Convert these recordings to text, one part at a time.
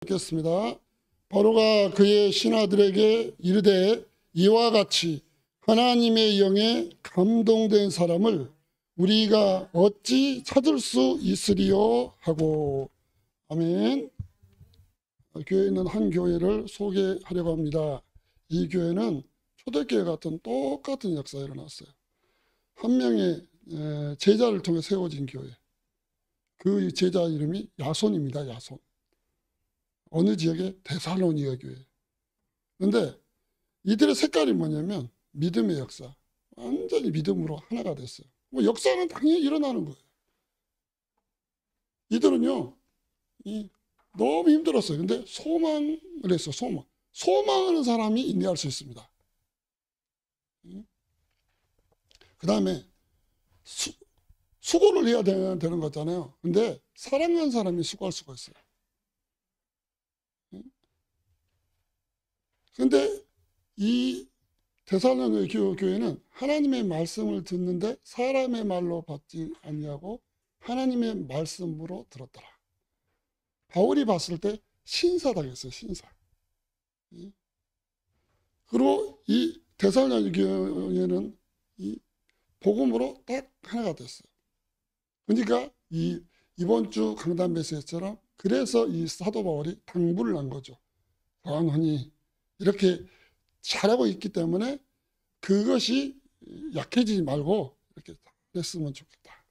겠습니다. 바로가 그의 신하들에게 이르되 이와 같이 하나님의 영에 감동된 사람을 우리가 어찌 찾을 수 있으리요 하고. 아멘. 교회에 있는 한 교회를 소개하려고 합니다. 이 교회는 초대교회 같은 똑같은 역사가 일어났어요. 한 명의 제자를 통해 세워진 교회. 그 제자 이름이 야손입니다. 야손. 어느 지역의 데살로니가 교회. 그런데 이들의 색깔이 뭐냐면 믿음의 역사. 완전히 믿음으로 하나가 됐어요. 뭐 역사는 당연히 일어나는 거예요. 이들은요, 너무 힘들었어요. 근데 소망을 했어요. 소망. 소망하는 사람이 인내할 수 있습니다. 그 다음에 수고를 해야 되는 거잖아요. 근데 사랑하는 사람이 수고할 수가 있어요. 근데 이 데살로니가 교회는 하나님의 말씀을 듣는데 사람의 말로 받지 아니하고 하나님의 말씀으로 들었더라. 바울이 봤을 때 신사당했어요. 신사. 그리고 이 데살로니가 교회는 이 복음으로 딱 하나가 됐어요. 그러니까 이번 주 강단 메시지처럼 그래서 이 사도 바울이 당부를 한 거죠. 강하니 이렇게 잘하고 있기 때문에 그것이 약해지지 말고 이렇게 했으면 좋겠다.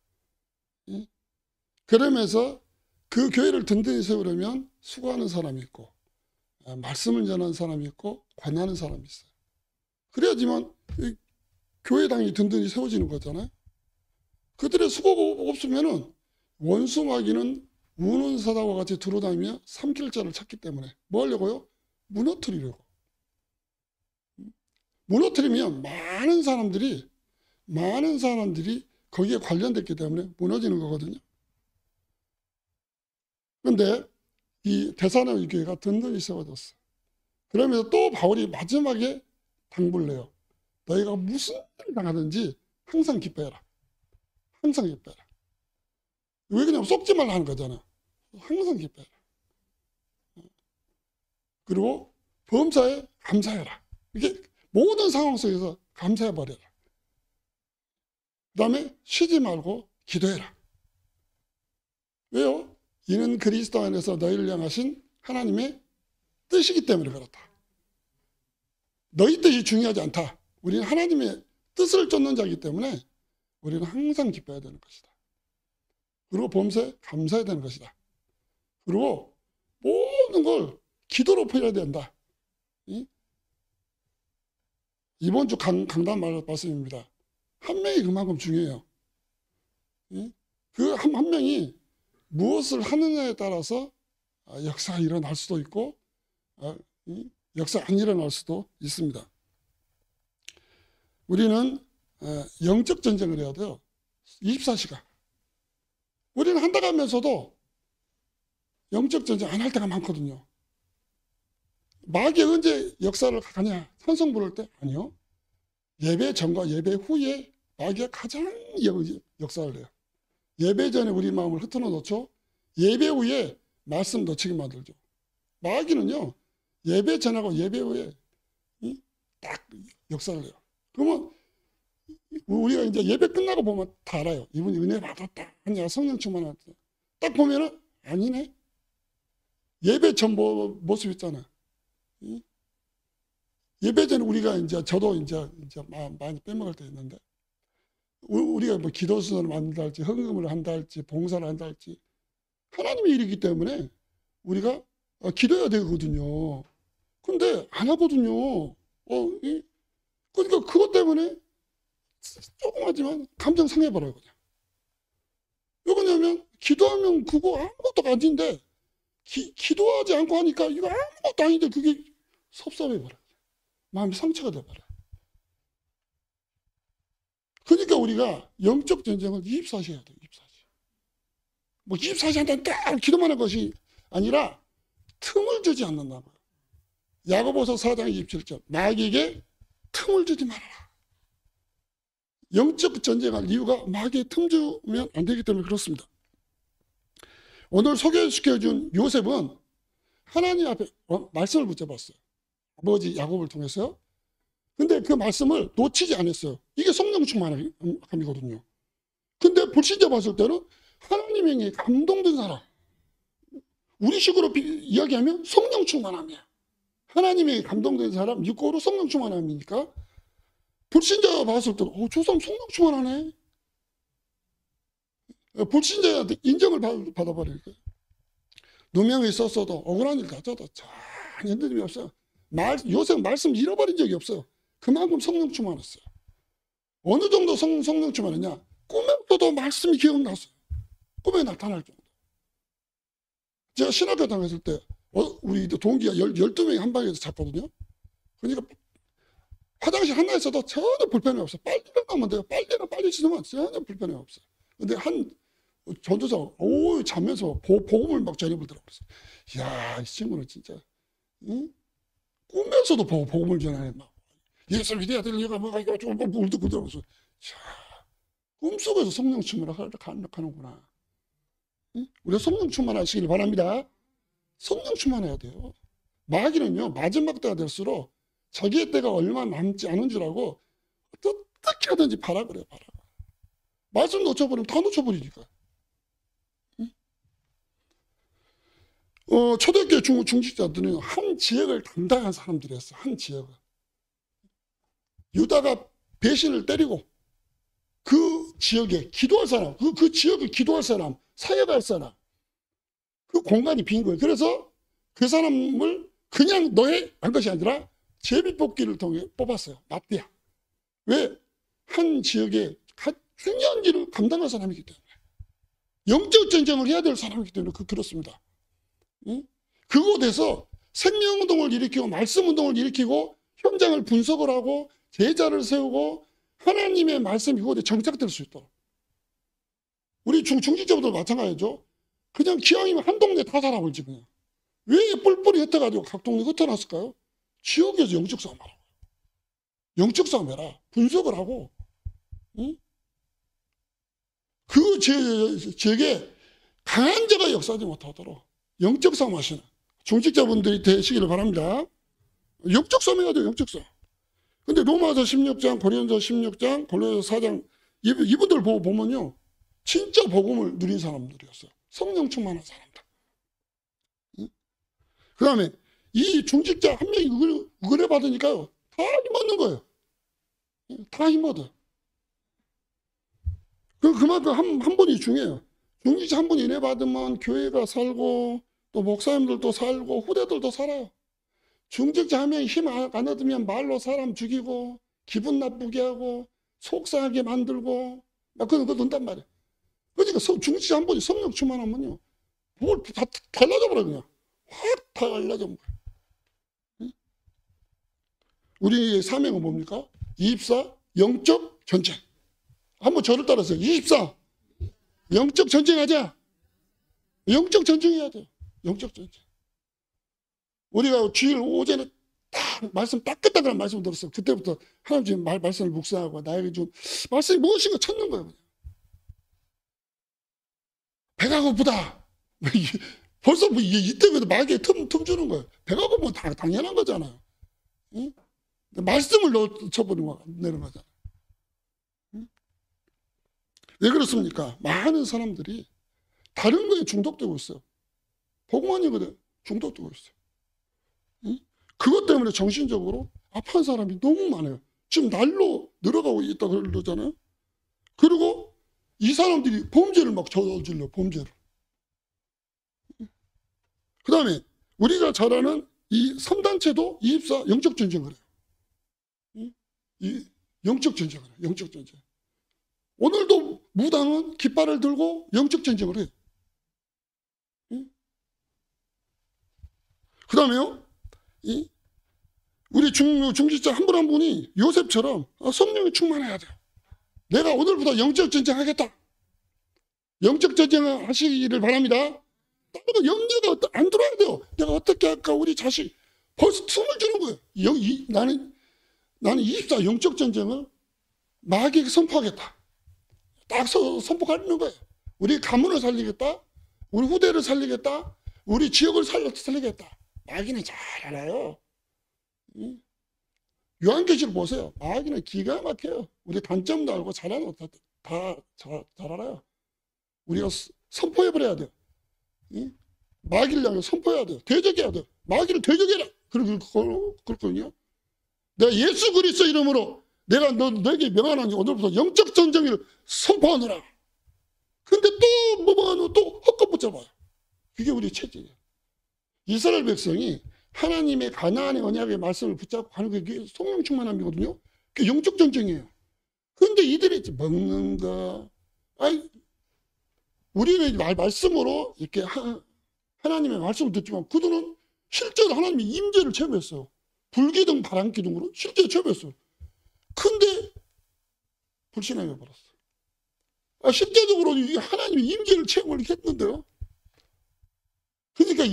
그러면서 그 교회를 든든히 세우려면 수고하는 사람이 있고 말씀을 전하는 사람이 있고 관하는 사람이 있어요. 그래야지만 교회당이 든든히 세워지는 거잖아요. 그들의 수고가 없으면은 원수 마귀는 우는 사자와 같이 두루다니며 삼킬 자를 찾기 때문에 뭐 하려고요? 무너뜨리려고. 무너뜨리면 많은 사람들이 거기에 관련됐기 때문에 무너지는 거거든요. 그런데 이 데살로니가 교회가 든든히 세워졌어. 그러면서 또 바울이 마지막에 당부를 해요. 너희가 무슨 일을 당하든지 항상 기뻐해라. 항상 기뻐해라. 왜 그냥 속지 말라 하는 거잖아. 항상 기뻐해라. 그리고 범사에 감사해라. 이게 모든 상황 속에서 감사해버려라. 그 다음에 쉬지 말고 기도해라. 왜요? 이는 그리스도 안에서 너희를 향하신 하나님의 뜻이기 때문에 그렇다. 너희 뜻이 중요하지 않다. 우리는 하나님의 뜻을 쫓는 자이기 때문에 우리는 항상 기뻐해야 되는 것이다. 그리고 범사에 감사해야 되는 것이다. 그리고 모든 걸 기도로 표현해야 된다. 이번 주 강단 말씀입니다. 한 명이 그만큼 중요해요. 그 한 명이 무엇을 하느냐에 따라서 역사가 일어날 수도 있고 역사가 안 일어날 수도 있습니다. 우리는 영적 전쟁을 해야 돼요. 24시간. 우리는 한다 가면서도 영적 전쟁 안 할 때가 많거든요. 마귀가 언제 역사를 하냐? 찬송 부를 때? 아니요. 예배 전과 예배 후에 마귀가 가장 역사를 해요. 예배 전에 우리 마음을 흩어놓 놓죠. 예배 후에 말씀 놓치게 만들죠. 마귀는요, 예배 전하고 예배 후에 딱 역사를 해요. 그러면 우리가 이제 예배 끝나고 보면 다 알아요. 이분이 은혜 받았다. 아니야, 성령 충만했다. 딱 보면은 아니네. 예배 전 모습 있잖아요. 예배 전에 우리가 저도 많이 빼먹을 때 있는데, 우리가 뭐 기도 수단을 한다 할지, 헌금을 한다 할지, 봉사를 한다 할지, 하나님의 일이기 때문에 우리가 기도해야 되거든요. 근데 안 하거든요. 그러니까 그것 때문에 조금하지만 감정 상해버려요, 그냥. 왜 그러냐면, 기도하면 그거 아무것도 아닌데, 기도하지 않고 하니까 이거 아무것도 아닌데 그게 섭섭해버려요. 마음이 상처가 돼버려요. 그러니까 우리가 영적 전쟁을 24시 해야 돼요. 24시. 뭐 24시 한테 딱 기도만 하는 것이 아니라 틈을 주지 않는다고요. 야고보서 4장 27절. 마귀에게 틈을 주지 말아라. 영적 전쟁할 이유가 마귀에 틈 주면 안 되기 때문에 그렇습니다. 오늘 소개시켜준 요셉은 하나님 앞에 말씀을 붙잡았어요. 아버지 야곱을 통해서. 근데 그 말씀을 놓치지 않았어요. 이게 성령 충만함이거든요. 근데 불신자 봤을 때는 하나님에게 감동된 사람. 우리 식으로 이야기하면 성령 충만함이야. 하나님에게 감동된 사람, 육고로 성령 충만함이니까 불신자가 봤을 때는 저 사람 성령 충만하네. 불신자한테 인정을 받아버릴 거예요. 누명이 있었어도 억울한 일 가져도 전혀 흔들림이 없어요. 요새 말씀 잃어버린 적이 없어요. 그만큼 성령 충만했어요. 어느 정도 성령 충만했냐? 꿈에서도 말씀이 기억났어요. 꿈에 나타날 정도. 제가 신학교 다녔을 때 우리 동기가 12명이 한 방에서 잤거든요. 그러니까 화장실 하나에서도 전혀 불편이 없어요. 빨리 일어나면 돼요. 빨리 씻으면 전혀 불편이 없어요. 근데 한 전도사가 자면서 복음을 막 전해보더라고요. 이야, 이 친구는 진짜 꿈에서도 복음을 전하네. 막 예수 믿어야 될 이유가 뭐가 있고 좀 울고들어서 꿈속에서 성령 충만을 하는구나. 우리가 성령 충만하시길 바랍니다. 성령 충만해야 돼요. 마귀는요, 마지막 때가 될수록 자기의 때가 얼마 남지 않은 줄 알고 어떻게 하든지 봐라 그래요. 봐라. 말씀 놓쳐버리면 다 놓쳐버리니까. 초대교회 중직자들은 한 지역을 담당한 사람들이었어. 한 지역을. 유다가 배신을 때리고 그 지역에 기도할 사람, 그 지역을 기도할 사람, 사역할 사람, 그 공간이 빈 거예요. 그래서 그 사람을 그냥 한 것이 아니라 제비뽑기를 통해 뽑았어요. 맞대야. 왜? 한 지역에 중요한 일을 감당할 사람이기 때문에. 영적 전쟁을 해야 될 사람이기 때문에 그렇습니다. 그곳에서 생명운동을 일으키고 말씀운동을 일으키고 현장을 분석을 하고 제자를 세우고 하나님의 말씀이 그곳에 정착될 수 있도록. 우리 중직자분들 마찬가지죠. 그냥 기왕이면 한 동네 다 살아볼지 그냥. 왜 뿔뿔이 흩어가지고 각 동네 흩어놨을까요? 지역에서 영적 싸움하라고. 영적 싸움해라. 분석을 하고. 그 지역에 강한 자가 역사하지 못하도록 영적 싸움 하시는 중직자분들이 되시기를 바랍니다. 영적 싸움 해야 돼요. 영적 싸움. 근데 로마서 16장, 고린도서 16장, 골로새서 4장 이분들 보면요. 진짜 복음을 누린 사람들이었어요. 성령 충만한 사람들. 그 다음에 이 중직자 한 명이 은혜 받으니까요. 다 힘없는 거예요. 다 힘얻어요. 그만큼 한 분이 중요해요. 중직자 한 분이 은혜 받으면 교회가 살고 또 목사님들도 살고 후대들도 살아요. 중직자 한 명이 힘 안 얻으면 말로 사람 죽이고 기분 나쁘게 하고 속상하게 만들고 막 그런 거 든단 말이에요. 그러니까 중직자 한 분이 성령 충만하면요. 뭘 다 달라져 버려요. 그냥. 확 달라져 버려요. 우리의 사명은 뭡니까? 24 영적 전쟁. 한번 저를 따라서 24 영적 전쟁하자. 영적 전쟁해야 돼요. 영적 전쟁. 우리가 주일 오전에 딱 말씀 딱 끝나가는 말씀을 들었어요. 그때부터 하나님 지금 말씀을 묵상하고 나에게 좀 말씀이 무엇인가 찾는 거예요. 배가 고프다. 벌써 이때부터 마귀에 틈 주는 거예요. 배가 고프면 당연한 거잖아요. 응? 말씀을 놓쳐버리는 거잖아요. 응? 왜 그렇습니까? 많은 사람들이 다른 거에 중독되고 있어요. 복음만 이거든 중독되고 있어요. 응? 그것 때문에 정신적으로 아파한 사람이 너무 많아요. 지금 날로 늘어가고 있다 그러잖아요. 그리고 이 사람들이 범죄를 막 저질러, 범죄를. 그 다음에 우리가 잘 아는 이 3단체도 24 영적 전쟁을 해요. 이 영적 전쟁을 해요. 영적 전쟁. 오늘도 무당은 깃발을 들고 영적 전쟁을 해요. 그 다음에요, 우리 중직자 한 분 한 분이 요셉처럼 성령이 충만해야 돼요. 내가 오늘부터 영적 전쟁 하겠다. 영적 전쟁을 하시기를 바랍니다. 영계가 안 들어야 돼요. 내가 어떻게 할까? 우리 자식 벌써 틈을 주는 거예요. 나는 24 영적 전쟁을 마귀에게 선포하겠다. 딱 선포하는 거예요. 우리 가문을 살리겠다. 우리 후대를 살리겠다. 우리 지역을 살리겠다. 마귀는 잘 알아요. 요한계시록 보세요. 마귀는 기가 막혀요. 우리 단점도 알고 잘하는 거 잘 알아요. 우리가 선포해버려야 돼요. 마귀를 향해 선포해야 돼요. 대적해야 돼요. 마귀를 대적해라. 그렇거든요. 내가 예수 그리스도 이름으로 내가 너에게 명하노니 오늘부터 영적 전쟁을 선포하노라. 근데 또 뭐하노 또 헛것 붙잡아요. 그게 우리 체질이에요. 이스라엘 백성이 하나님의 가나안의 언약의 말씀을 붙잡고 하는 게 성령 충만함이거든요. 그게 영적 전쟁이에요. 근데 이들이 먹는 거, 우리는 말씀으로 이렇게 하나님의 말씀을 듣지만 그들은 실제로 하나님의 임재를 체험했어요. 불기둥 바람기둥으로 실제로 체험했어요. 근데 불신하게 버렸어요. 실제적으로 하나님의 임재를 체험을 했는데요. 그러니까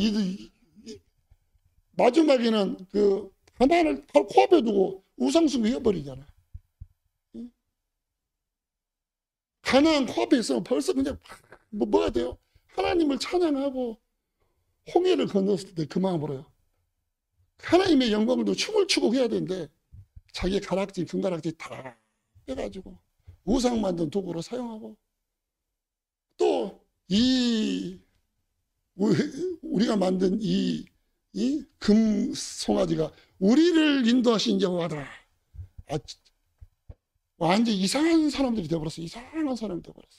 마지막에는 그 하나를 코앞에 두고 우상숭배 해버리잖아요. 가나안 코앞에 있으면 벌써 그냥 뭐가 돼요? 하나님을 찬양하고 홍해를 건넜을 때 그만버려요. 하나님의 영광을 춤을 추고 해야 되는데 자기 가락지, 금가락지 다 빼가지고 우상 만든 도구로 사용하고 또 우리가 만든 이 금송아지가 우리를 인도하신 여호와다. 완전 이상한 사람들이 되어버렸어. 이상한 사람이 되어버렸어.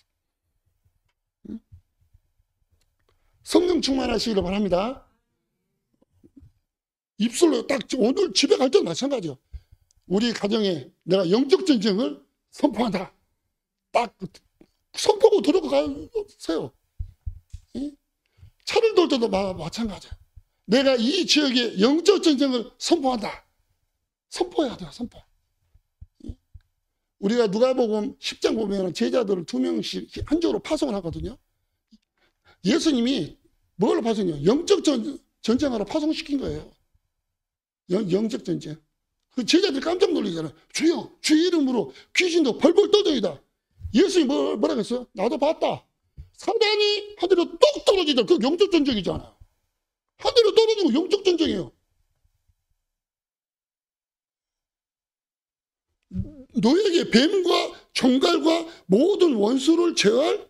성령 충만하시기를 바랍니다. 입술로 딱 오늘 집에 갈 때도 마찬가지요. 우리 가정에 내가 영적 전쟁을 선포한다. 딱 선포하고 들어가세요. 차를 돌 때도 마찬가지야. 내가 이 지역에 영적 전쟁을 선포한다. 선포해야 돼요. 선포. 우리가 누가복음 10장 보면 제자들을 2명씩 한쪽으로 파송을 하거든요. 예수님이 뭘 파송해요? 영적 전쟁하러 파송시킨 거예요. 영적 전쟁. 그 제자들이 깜짝 놀리잖아요. 주여, 주의 이름으로 귀신도 벌벌 떠다니다. 예수님이 뭐라고 했어요? 나도 봤다. 사단이 하늘로 똑 떨어지다. 그 영적 전쟁이잖아요. 하늘로 떨어지고 영적 전쟁이에요. 너에게 뱀과 종갈과 모든 원수를 제어할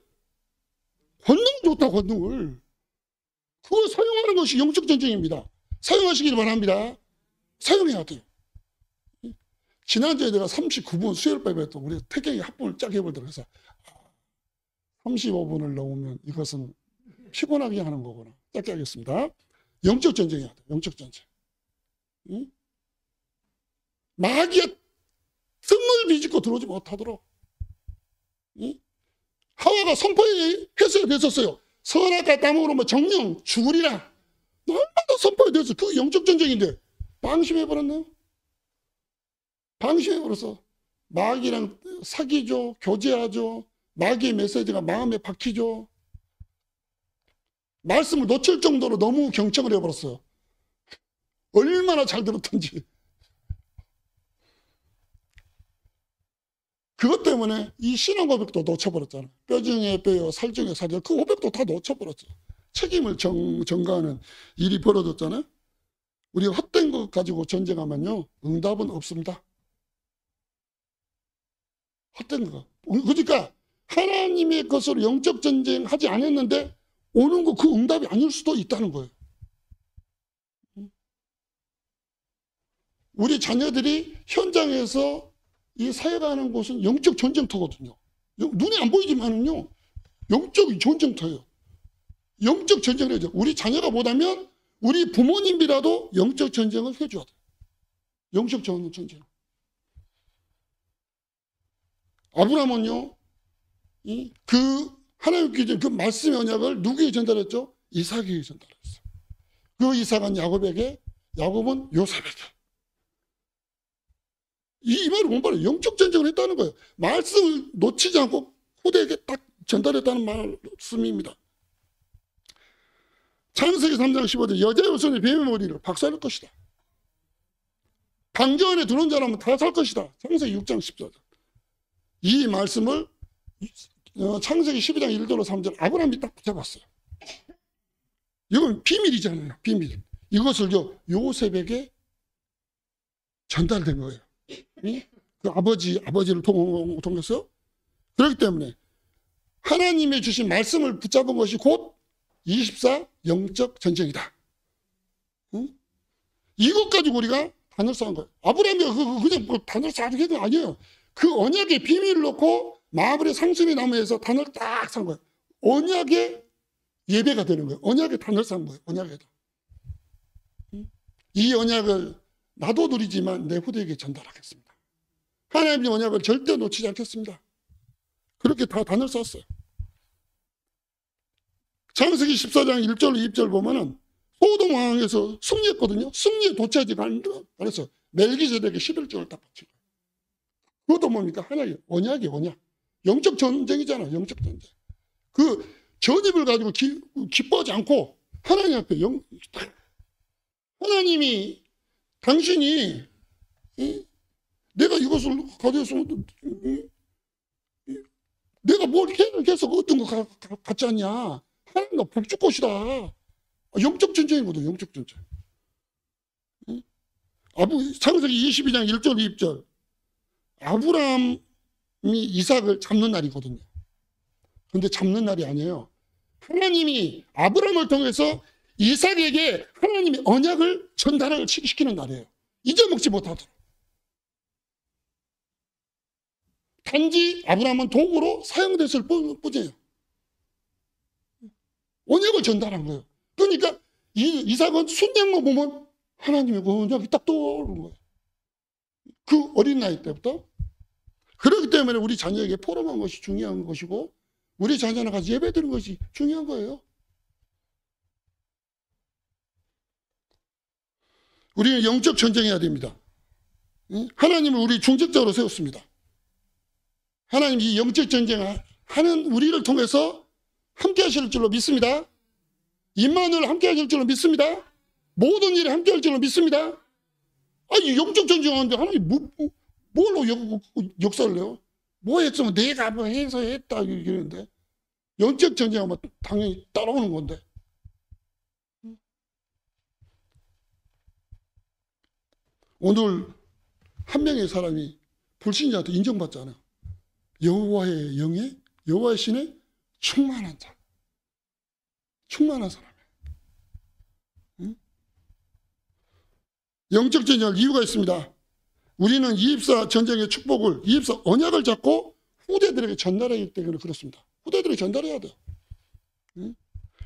권능을 줬다. 권능을. 그걸 사용하는 것이 영적 전쟁입니다. 사용하시길 바랍니다. 사용해야 돼요. 지난주에 내가 39분 수혈법에 또 우리 태경이 합분을 쫙 해보도록 해서 35분을 넣으면 이것은 피곤하게 하는 거구나. 짧게 하겠습니다. 영적 전쟁이야 돼. 영적 전쟁. 마귀가 등을 비집고 들어오지 못하도록. 하와가 선포했어야 됐었어요. 선악과 따먹으로 뭐 정령 죽으리라. 얼마나 선포해야 됐어. 그 영적 전쟁인데 방심해버렸네요. 방심해버렸어. 마귀랑 사귀죠. 교제하죠. 마귀의 메시지가 마음에 박히죠. 말씀을 놓칠 정도로 너무 경청을 해버렸어요. 얼마나 잘 들었던지. 그것 때문에 이 신앙 고백도 놓쳐버렸잖아요. 뼈 중에 뼈요, 살 중에 살이요. 그 고백도 다 놓쳐버렸죠. 책임을 전가하는 일이 벌어졌잖아요. 우리가 헛된 것 가지고 전쟁하면요, 응답은 없습니다. 헛된 거. 그러니까 하나님의 것으로 영적 전쟁하지 않았는데 오는 거 그 응답이 아닐 수도 있다는 거예요. 우리 자녀들이 현장에서 이 사역하는 곳은 영적 전쟁터거든요. 눈에 안 보이지만은요, 영적 전쟁터예요. 영적 전쟁을 해야죠. 우리 자녀가 못하면 우리 부모님이라도 영적 전쟁을 해줘야 돼요. 영적 전쟁. 아브라함은요, 그 하나님께 준 그 말씀의 언약을 누구에게 전달했죠? 이삭에게 전달했어요. 그 이삭은 야곱에게, 야곱은 요셉에게. 이 말을 뭔 말이에요? 영적 전쟁을 했다는 거예요. 말씀을 놓치지 않고 후대에게 딱 전달했다는 말씀입니다. 창세기 3장 15절 여자의 손에 뱀의 머리를 박살낼 것이다. 방주 안에 들어온 자라면 다 살 것이다. 창세기 6장 14절. 이 말씀을 창세기 12장 1절로 3절 아브라함이 딱 붙잡았어요. 이건 비밀이잖아요. 비밀. 이것을 요셉에게 전달된 거예요. 그 아버지를 통해서. 그렇기 때문에 하나님의 주신 말씀을 붙잡은 것이 곧 24 영적 전쟁이다. 이것 가지고 우리가 단을 쌓은 거예요. 아브라함이 그냥 단을 쌓은 게 아니에요. 그 언약의 비밀을 놓고 마블의 상수리 나무에서 단을 딱 쌓은 거예요. 언약의 예배가 되는 거예요. 언약의 단을 쌓은 거예요. 언약에다. 이 언약을 나도 누리지만 내 후대에게 전달하겠습니다. 하나님의 언약을 절대 놓치지 않겠습니다. 그렇게 다 단을 쌓았어요. 창세기 14장 1절 2절 보면은 소돔 왕에서 승리했거든요. 승리에 도착하지 않았어요. 멜기세덱에게 11조를 딱 바친 거예요. 그것도 뭡니까? 하나의 언약이에요. 언약. 영적 전쟁이잖아. 영적 전쟁. 그 전입을 가지고 기뻐하지 않고 하나님 앞에 하나님이 당신이 내가 이것을 가져왔으면 내가 뭘 해서 어떤 거 같지 않냐. 하나님과 복주 것이다. 영적 전쟁이거든. 영적 전쟁. 창세기 22장 1절 2절 아브라함이 이삭을 잡는 날이거든요. 그런데 잡는 날이 아니에요. 하나님이 아브라함을 통해서 이삭에게 하나님의 언약을 전달을 시키는 날이에요. 잊어먹지 못하도록. 단지 아브라함은 도구로 사용됐을 뿐이에요. 언약을 전달한 거예요. 그러니까 이삭은 순양만 보면 하나님의 그 언약이 딱 떠오르는 거예요. 그 어린 나이 때부터. 그렇기 때문에 우리 자녀에게 포럼한 것이 중요한 것이고 우리 자녀랑 같이 예배드리는 것이 중요한 거예요. 우리는 영적 전쟁해야 됩니다. 하나님을 우리 중직자로 세웠습니다. 하나님 이 영적 전쟁을 하는 우리를 통해서 함께 하실 줄로 믿습니다. 임마누엘 함께 하실 줄로 믿습니다. 모든 일에 함께 할 줄로 믿습니다. 아니 영적 전쟁하는데 하나님 뭘로 역사를 내요? 뭐 했으면 내가 뭐 해서 했다 이러는데 영적 전쟁하면 당연히 따라오는 건데. 오늘 한 명의 사람이 불신자한테 인정받잖아요. 여호와의 영에 여호와의 신에 충만한 자, 충만한 사람이에요. 영적 전쟁할 이유가 있습니다. 우리는 24 전쟁의 축복을 24 언약을 잡고 후대들에게 전달하기 때문에 그렇습니다. 후대들에게 전달해야 돼요.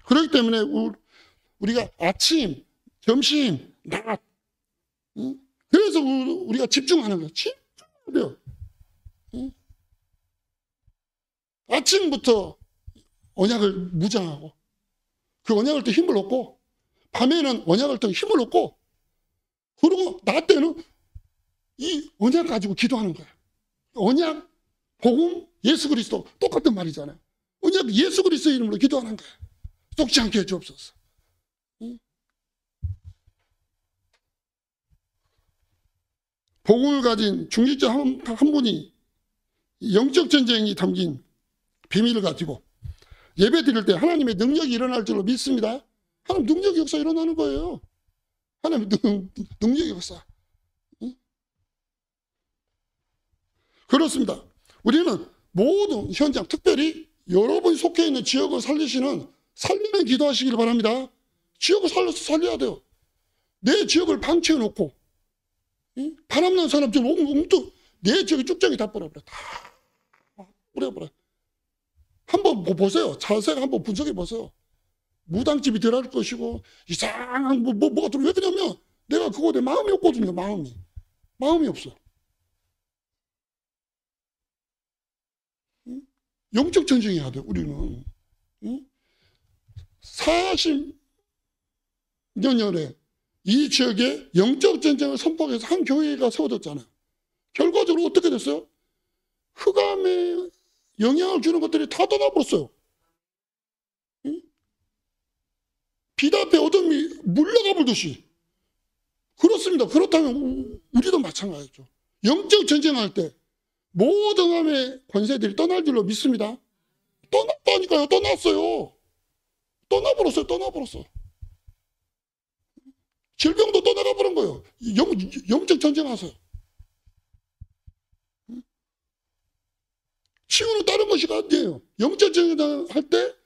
그렇기 때문에 우리가 아침, 점심, 낮 그래서 우리가 집중하는 거예요. 집중해야 돼요. 아침부터 언약을 무장하고 그 언약을 또 힘을 얻고 밤에는 언약을 또 힘을 얻고 그리고 낮 때는 이 언약 가지고 기도하는 거예요. 언약, 복음, 예수 그리스도 똑같은 말이잖아요. 언약 예수 그리스도 이름으로 기도하는 거예요. 속지 않게 해주옵소서. 복음을 가진 중직자 한 분이 영적 전쟁이 담긴 비밀을 가지고 예배 드릴 때 하나님의 능력이 일어날 줄로 믿습니다. 하나님 능력의 역사 일어나는 거예요. 하나님 능력의 역사. 그렇습니다. 우리는 모든 현장, 특별히 여러분이 속해 있는 지역을 살리는 기도하시길 바랍니다. 지역을 살려야 돼요. 내 지역을 방치해 놓고 바람난 사람처럼 엉뚱 내 지역이 쭉정이 다 뿌려버려. 다 뿌려버려. 한번 보세요. 자세히 한번 분석해 보세요. 무당집이 들어갈 것이고 이상한 뭐가 들어. 왜 그러냐면 내가 그거에 마음이 없거든요. 마음이 없어. 영적 전쟁해야 돼요. 우리는 40년 전에 이 지역에 영적 전쟁을 선포해서 한 교회가 세워졌잖아요. 결과적으로 어떻게 됐어요? 흑암에 영향을 주는 것들이 다 떠나버렸어요. 빛 앞에 어둠이 물러가 불듯이. 그렇습니다. 그렇다면 우리도 마찬가지죠. 영적 전쟁할 때 모든 흑암의 권세들이 떠날 줄로 믿습니다. 떠났다니까요. 떠났어요. 떠나버렸어요. 질병도 떠나가 버린 거예요. 영적 전쟁하세요. 치유는 다른 것이 아니에요. 영적 전쟁할 때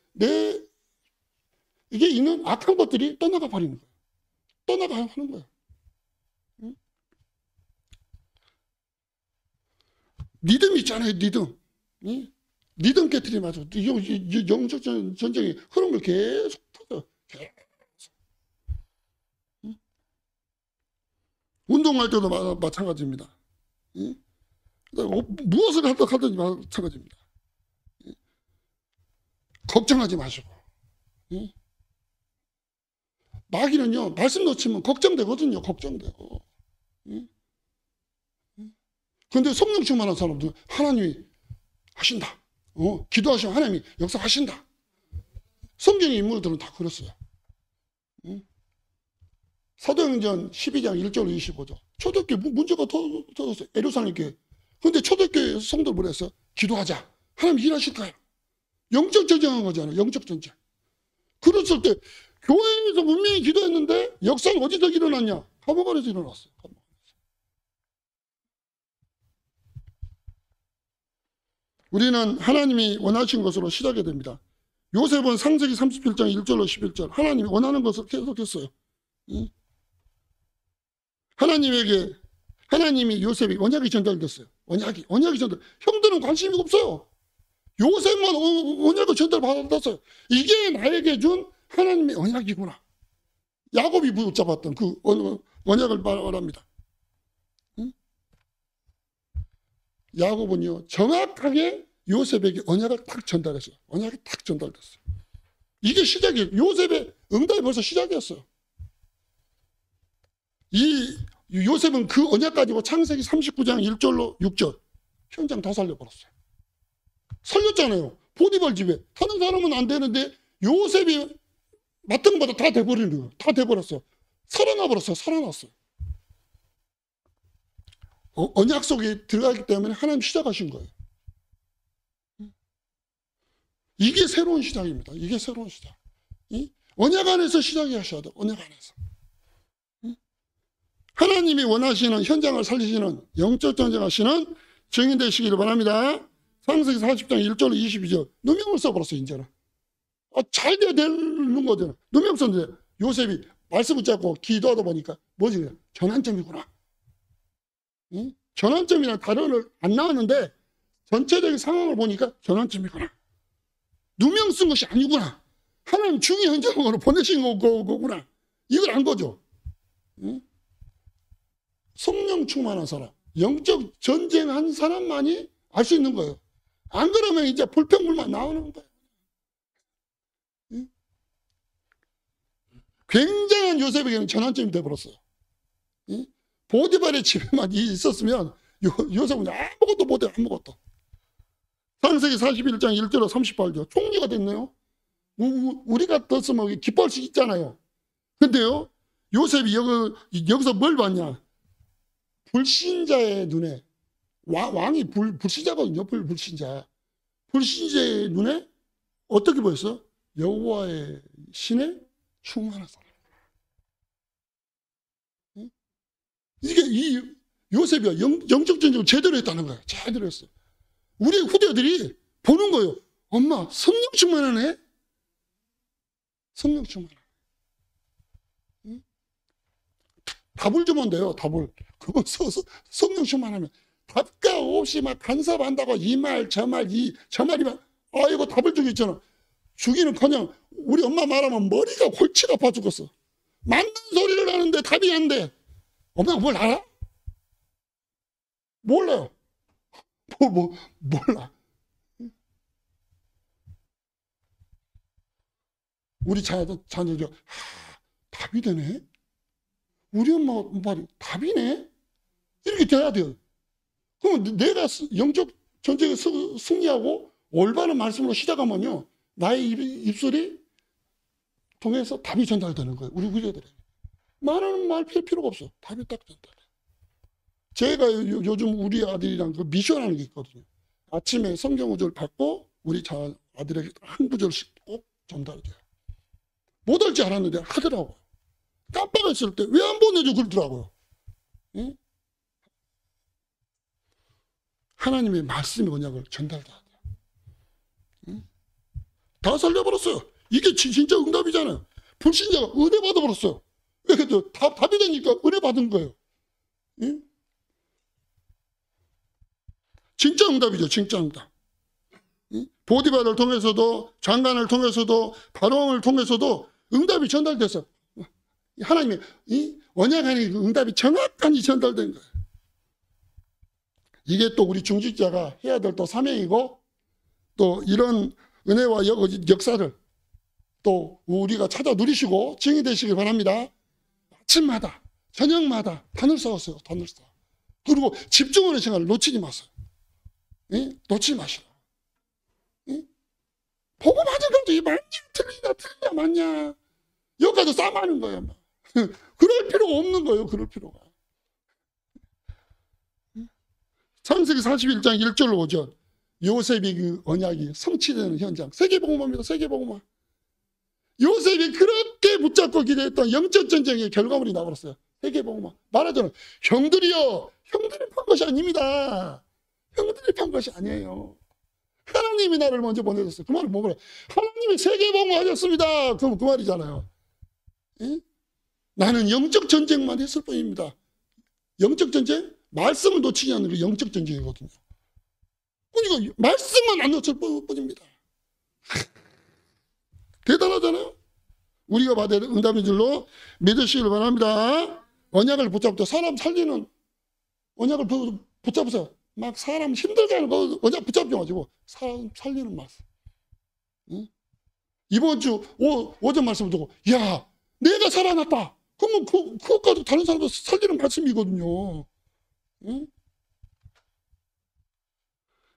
이게 있는 악한 것들이 떠나가 버리는 거예요. 떠나가야 하는 거예요. 리듬 있잖아요, 리듬. 리듬 깨트리면서 영적 전쟁의 흐름을 계속 타요. 계속. 운동할 때도 마찬가지입니다. 무엇을 하든지 마찬가지입니다. 걱정하지 마시고. 마귀는요, 말씀 놓치면 걱정되거든요. 걱정돼요. 그런데 성령 충만한 사람들은 하나님이 하신다. 기도하시면 하나님이 역사하신다. 성경의 인물들은 다 그랬어요. 사도행전 12장 1절 25절. 초대교회 문제가 터졌어요. 예루살렘 교회. 그런데 초대교회 성도들 뭐랬어요? 기도하자. 하나님 일하실 거야. 영적 전쟁한 거잖아요. 영적 전쟁. 그랬을 때 교회에서 분명히 기도했는데 역사는 어디서 일어났냐? 감옥안에서 일어났어요. 우리는 하나님이 원하신 것으로 시작해야 됩니다. 요셉은 창세기 37장 1절로 11절 하나님이 원하는 것을 계속했어요. 하나님이 요셉이 언약이 전달됐어요. 언약이 전달. 형들은 관심이 없어요. 요셉만 언약을 전달받았어요. 이게 나에게 준 하나님의 언약이구나. 야곱이 붙잡았던 그 언약을 말합니다. 야곱은요, 정확하게 요셉에게 언약을 딱 전달했어요. 언약이 딱 전달됐어요. 이게 시작이에요. 요셉의 응답이 벌써 시작이었어요. 이 요셉은 그 언약 가지고 창세기 39장 1절로 6절 현장 다 살려버렸어요. 살렸잖아요. 보디발 집에. 다른 사람은 안 되는데 요셉이 맡은 것보다 다 돼버리는 거예요. 다 돼버렸어요. 살아나버렸어요. 살아났어요. 언약 속에 들어가기 때문에 하나님 시작하신 거예요. 이게 새로운 시작입니다. 이게 새로운 시작. 언약 안에서 시작이 하셔야 돼요. 언약 안에서. 하나님이 원하시는 현장을 살리시는 영적 전쟁하시는 증인 되시기를 바랍니다. 창세기 40장 1절 22절 누명을 써버렸어요. 이제는. 잘 돼야 되는 거잖아요. 누명 썼는데 요셉이 말씀 붙잡고 기도하다 보니까 뭐지? 전환점이구나. 전환점이나 단어는 안 나왔는데 전체적인 상황을 보니까 전환점이구나. 누명 쓴 것이 아니구나. 하나님 중의 현장으로 보내신 거구나. 이걸 안 거죠. 성령 충만한 사람, 영적 전쟁한 사람만이 알 수 있는 거예요. 안 그러면 이제 불평불만 나오는 거예요. 굉장한 요셉에게는 전환점이 되어버렸어요. 보디발의 집에만 있었으면 요셉은 아무것도 못해요. 아무것도. 창세기 41장 1절로 38절 총리가 됐네요. 우리가 떴으면 기뻐할 수 있잖아요. 근데요, 요셉이 여기서 뭘 봤냐? 불신자의 눈에, 왕이 불신자거든요. 불신자. 불신자의 눈에 어떻게 보였어? 여호와의 신에 충만한 사람. 이게 이 요셉이야. 영적 전쟁을 제대로 했다는 거예요. 제대로 했어요. 우리 후대들이 보는 거예요. 엄마, 성령 충만하네? 성령 충만하네. 답을 주면 돼요. 답을. 그거 성령 충만하면 답가 없이 막 간섭한다고 이 말 저 말이면 이거 답을 주기 있잖아. 주기는커녕 우리 엄마 말하면 머리가 골치가 아파 죽었어. 맞는 소리를 하는데 답이 안 돼. 엄마가 뭘 알아? 몰라요. 몰라. 우리 자녀들 답이 되네. 우리 엄마 말이 답이네. 이렇게 돼야 돼요. 그럼 내가 영적 전쟁에 승리하고 올바른 말씀으로 시작하면요, 나의 입술이 통해서 답이 전달되는 거예요. 우리 후대들에게. 많은 말 필요가 없어. 답이 딱 전달해. 제가 요즘 우리 아들이랑 그 미션하는 게 있거든요. 아침에 성경 구절 받고 우리 아들에게 한 구절씩 꼭 전달해줘요. 못할지 알았는데 하더라고요. 깜빡했을 때 왜 안 보내줘 그러더라고요. 예? 하나님의 말씀의 언약을 전달해야 돼요. 예? 다 살려버렸어요. 이게 진짜 응답이잖아요. 불신자가 은혜 받아버렸어요. 왜 그래도 답이 되니까 은혜 받은 거예요. 예? 진짜 응답이죠. 진짜 응답. 예? 보디바를 통해서도 장관을 통해서도 바로왕을 통해서도 응답이 전달돼서 하나님의 언약 안에 응답이 정확하게 전달된 거예요. 이게 또 우리 중직자가 해야 될 또 사명이고 또 이런 은혜와 역사를 또 우리가 찾아 누리시고 증인 되시길 바랍니다. 아침마다 저녁마다 단을 쌓았어요. 단을 쌓아. 그리고 집중하는 시간을 놓치지 마세요. 예? 놓치지 마시라. 예? 보고 맞은 것도 이 맞냐 틀리냐 맞냐 여기까지 싸마는 거예요. 그럴 필요가 없는 거예요. 그럴 필요가. 창세기 41장 1절로 5절 요셉이 그 언약이 성취되는 현장. 세계복음화입니다. 세계복음화. 요셉이 그렇게 붙잡고 기대했던 영적 전쟁의 결과물이 나버렸어요. 세계복음화. 말하자면 형들이요. 형들이 판 것이 아닙니다. 형들이 판 것이 아니에요. 하나님이 나를 먼저 보내줬어요. 그 말은 뭐래? 하나님이 세계복음화 하셨습니다. 그럼 그 말이잖아요. 예? 나는 영적 전쟁만 했을 뿐입니다. 영적 전쟁? 말씀을 놓치지 않는 게 영적 전쟁이거든요. 그러니까 말씀만 안 놓칠 뿐입니다. 대단하잖아요. 우리가 받아야 될 응답인 줄로 믿으시길 바랍니다. 언약을 붙잡고 사람 살리는 언약을 붙잡으세요. 막 사람 힘들게 하는 거 언약 붙잡지 마시고 사람 살리는 말씀. 응? 이번 주 오전 말씀을 듣고 야 내가 살아났다. 그러면 그것 가지고 다른 사람도 살리는 말씀이거든요. 응?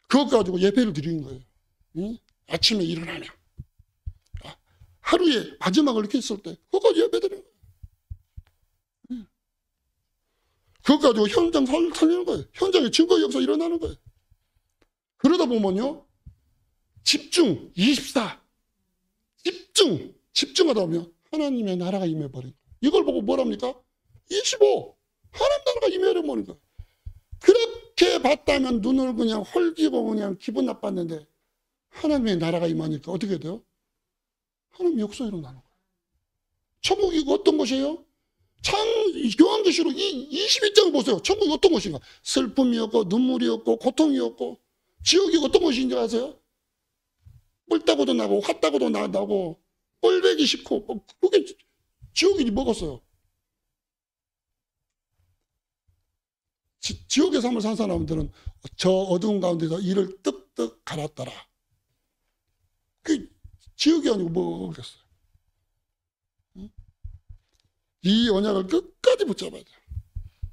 그것 가지고 예배를 드리는 거예요. 응? 아침에 일어나면 하루에 마지막을 이렇게 했을 때 그것 가지고 예배 드리는 거예요. 응? 그것 가지고 현장 살리는 거예요. 현장에 증거 역사 일어나는 거예요. 그러다 보면요 집중 24 집중하다 보면 하나님의 나라가 임해버린 거예요. 이걸 보고 뭐랍니까? 25 하나님 나라가 임해버린 거예요. 그렇게 봤다면 눈을 그냥 헐기고 그냥 기분 나빴는데 하나님의 나라가 임하니까 어떻게 돼요? 하나님 역사 일어나는 거예요. 천국이 어떤 곳이에요? 요한계시록 22장을 보세요. 천국이 어떤 곳인가? 슬픔이 없고 눈물이 없고 고통이 없고 지옥이 어떤 곳인지 아세요? 뿔 따고도 나고 화 따고도 나고 꼴배기 싫고 그게 지옥이 먹었어요. 지옥의 삶을 산 사람들은 저 어두운 가운데서 이를 뜩뜩 갈았더라. 그 지옥이 아니고 뭐겠어요. 이 언약을 끝까지 붙잡아야 돼요.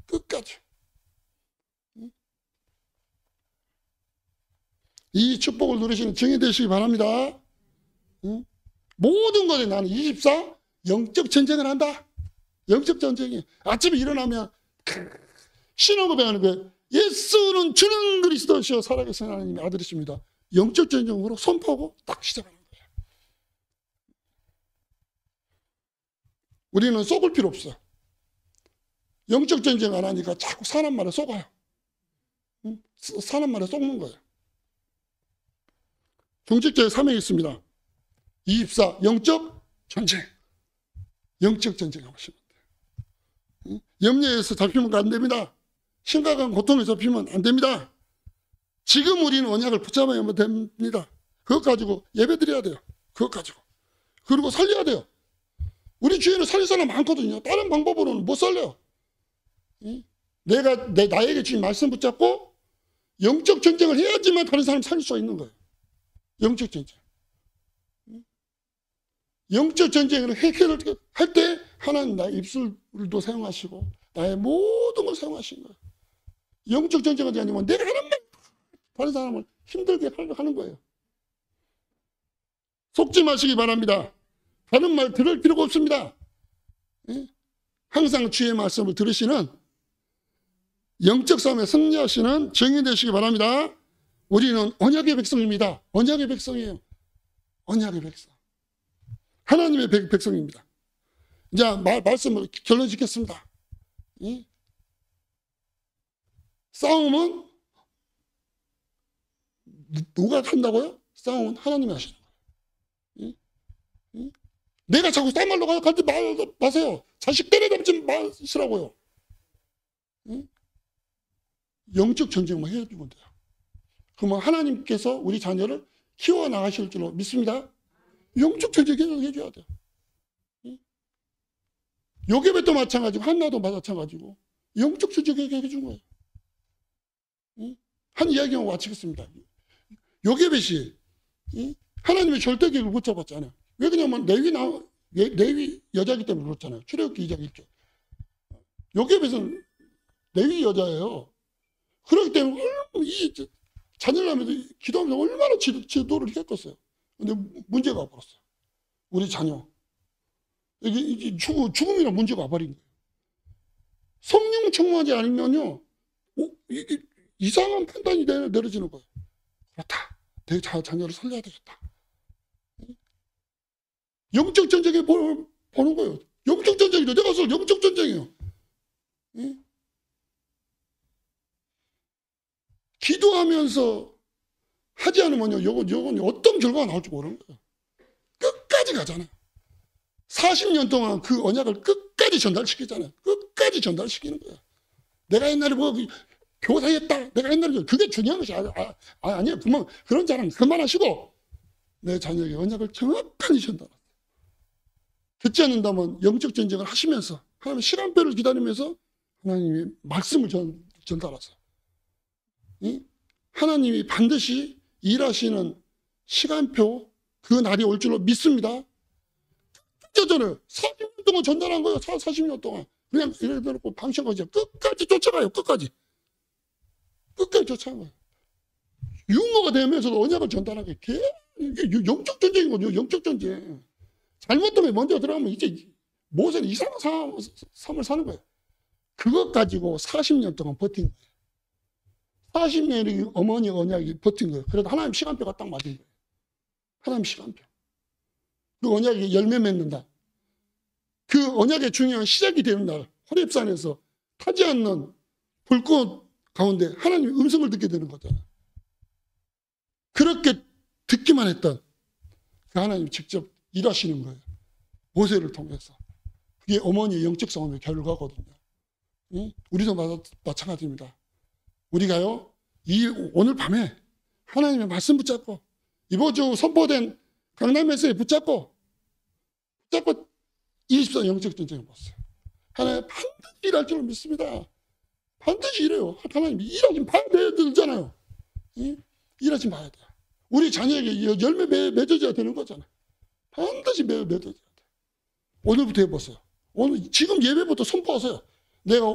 끝까지. 이 축복을 누리시는 증인 되시기 바랍니다. 모든 것에 나는 24 영적 전쟁을 한다. 영적 전쟁이 아침에 일어나면 신앙고백하는 거예요. 예수는 주는 그리스도시여 살아계신 하나님의 아들이십니다. 영적 전쟁으로 선포하고 딱 시작하는 거예요. 우리는 속을 필요 없어요. 영적 전쟁 안 하니까 자꾸 사람 말에 속아요. 사람 말에 속는 거예요. 중직자의 사명이 있습니다. 24 영적 전쟁. 영적 전쟁 하시면 돼요. 염려에서 잡히면 안 됩니다. 심각한 고통에 잡히면 안 됩니다. 지금 우리는 언약을 붙잡아야 됩니다. 그것 가지고 예배 드려야 돼요. 그것 가지고. 그리고 살려야 돼요. 우리 주위에는 살릴 사람 많거든요. 다른 방법으로는 못 살려요. 나에게 주신 말씀 붙잡고 영적 전쟁을 해야지만 다른 사람 살릴 수 있는 거예요. 영적 전쟁. 영적 전쟁을 해결할 때 하나님 나의 입술도 사용하시고 나의 모든 걸 사용하신 거예요. 영적 전쟁이 아니면 내가 하는 말 다른 사람을 힘들게 하는 거예요. 속지 마시기 바랍니다. 다른 말 들을 필요가 없습니다. 항상 주의 말씀을 들으시는 영적 싸움에 승리하시는 증인 되시기 바랍니다. 우리는 언약의 백성입니다. 언약의 백성이에요. 언약의 백성. 하나님의 백성입니다. 이제 말씀을 결론 짓겠습니다. 싸움은 누가 한다고요? 싸움은 하나님이 하시는 거예요. 내가 자꾸 딴 말로 가지 마세요. 자식 때려잡지 마시라고요. 영적 전쟁만 해주면 돼요. 그러면 하나님께서 우리 자녀를 키워나가실 줄로 믿습니다. 영적 전쟁 해줘야 돼요. 요괴벳도 마찬가지고 한나도 마찬가지고 영적 전쟁 해준 거예요. 한 이야기만 마치겠습니다. 요괴벳이 하나님의 절대 계획을 못 잡았잖아요. 왜 그러냐면 레위 여자이기 때문에 그렇잖아요. 출애굽기 2장 1절. 요괴벳은 레위 여자예요. 그렇기 때문에 이 자녀를 하면서 기도하면서 얼마나 지도를 했겠어요. 근데 문제가 와버렸어요. 우리 자녀. 이게 죽음이란 문제가 와버린 거예요. 성령 충만하지 않으면요, 이상한 판단이 내려지는 거예요. 그렇다. 내 자녀를 살려야 되겠다. 영적 전쟁에 보는 거예요. 영적 전쟁이죠. 내가 서 영적 전쟁이에요. 기도하면서 하지 않으면요, 요건 어떤 결과가 나올지 모르는 거예요. 끝까지 가잖아요. 40년 동안 그 언약을 끝까지 전달시키잖아요. 끝까지 전달시키는 거예요. 내가 옛날에 뭐 교사했다. 내가 옛날에 그게 중요한 것이 아니에요. 그런 자랑 그만하시고 내 자녀에게 언약을 정확하게 전달하세요. 듣지 않는다면 영적 전쟁을 하시면서 하나님의 시간표를 기다리면서 하나님의 말씀을 전달하세요. 하나님이 반드시 일하시는 시간표 그 날이 올 줄로 믿습니다. 잖아요. 40년 동안 전달한 거예요. 40년 동안. 그냥 이렇게 놓고 방치하고 끝까지 쫓아가요. 끝까지 쫓아간 거예요. 유모가 되면서도 언약을 전달한 게 이게 영적 전쟁이거든요. 영적 전쟁. 잘못되면 먼저 들어가면 이제 모세는 이상한 삶을 사는 거예요. 그것 가지고 40년 동안 버틴 거예요. 40년이 어머니 언약이 버틴 거예요. 그래도 하나님 시간표가 딱 맞은 거예요. 하나님 시간표. 그 언약이 열매 맺는다. 그 언약의 중요한 시작이 되는 날, 호렙산에서 타지 않는 불꽃 가운데 하나님의 음성을 듣게 되는 거잖아요. 그렇게 듣기만 했던 그 하나님이 직접 일하시는 거예요. 모세를 통해서. 그게 어머니의 영적 싸움의 결과거든요. 우리도 마찬가지입니다. 우리가요, 오늘 밤에 하나님의 말씀 붙잡고 이번 주 선포된 강남 메시지 붙잡고 24 영적 전쟁을 봤어요. 하나님 반드시 일할 줄 믿습니다. 반드시 일해요. 하나님 일하지 봐야 되잖아요. 일하지 봐야 돼요. 우리 자녀에게 열매 맺어져야 되는 거잖아요. 반드시 맺어져야 돼요. 오늘부터 해보세요. 오늘 지금 예배부터 선포하세요. 내가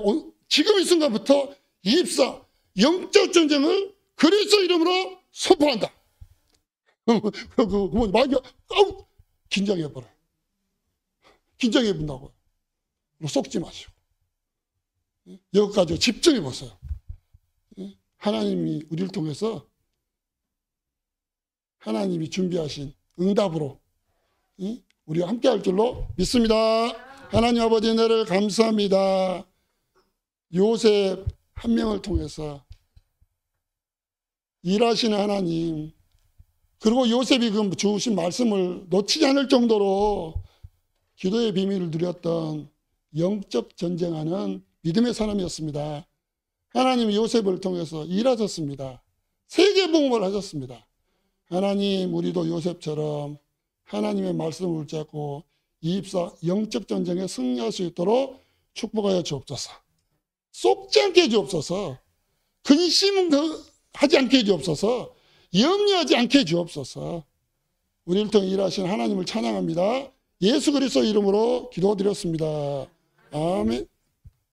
지금 이 순간부터 24 영적 전쟁을 그리스도 이름으로 선포한다. 긴장해버려. 긴장해본다고요. 속지 마시고. 여기까지 집중해보세요. 하나님이 우리를 통해서 하나님이 준비하신 응답으로 우리와 함께 할 줄로 믿습니다. 하나님 아버지 은혜를 감사합니다. 요셉 한 명을 통해서 일하시는 하나님, 그리고 요셉이 그 주신 말씀을 놓치지 않을 정도로 기도의 비밀을 누렸던 영적 전쟁하는 믿음의 사람이었습니다. 하나님이 요셉을 통해서 일하셨습니다. 세계복음을 하셨습니다. 하나님, 우리도 요셉처럼 하나님의 말씀을 붙잡고 24 영적 전쟁에 승리할 수 있도록 축복하여 주옵소서. 속지 않게 해주옵소서. 근심하지 않게 해주옵소서. 염려하지 않게 해주옵소서. 우리를 통해 일하신 하나님을 찬양합니다. 예수 그리스도 이름으로 기도드렸습니다. 아멘.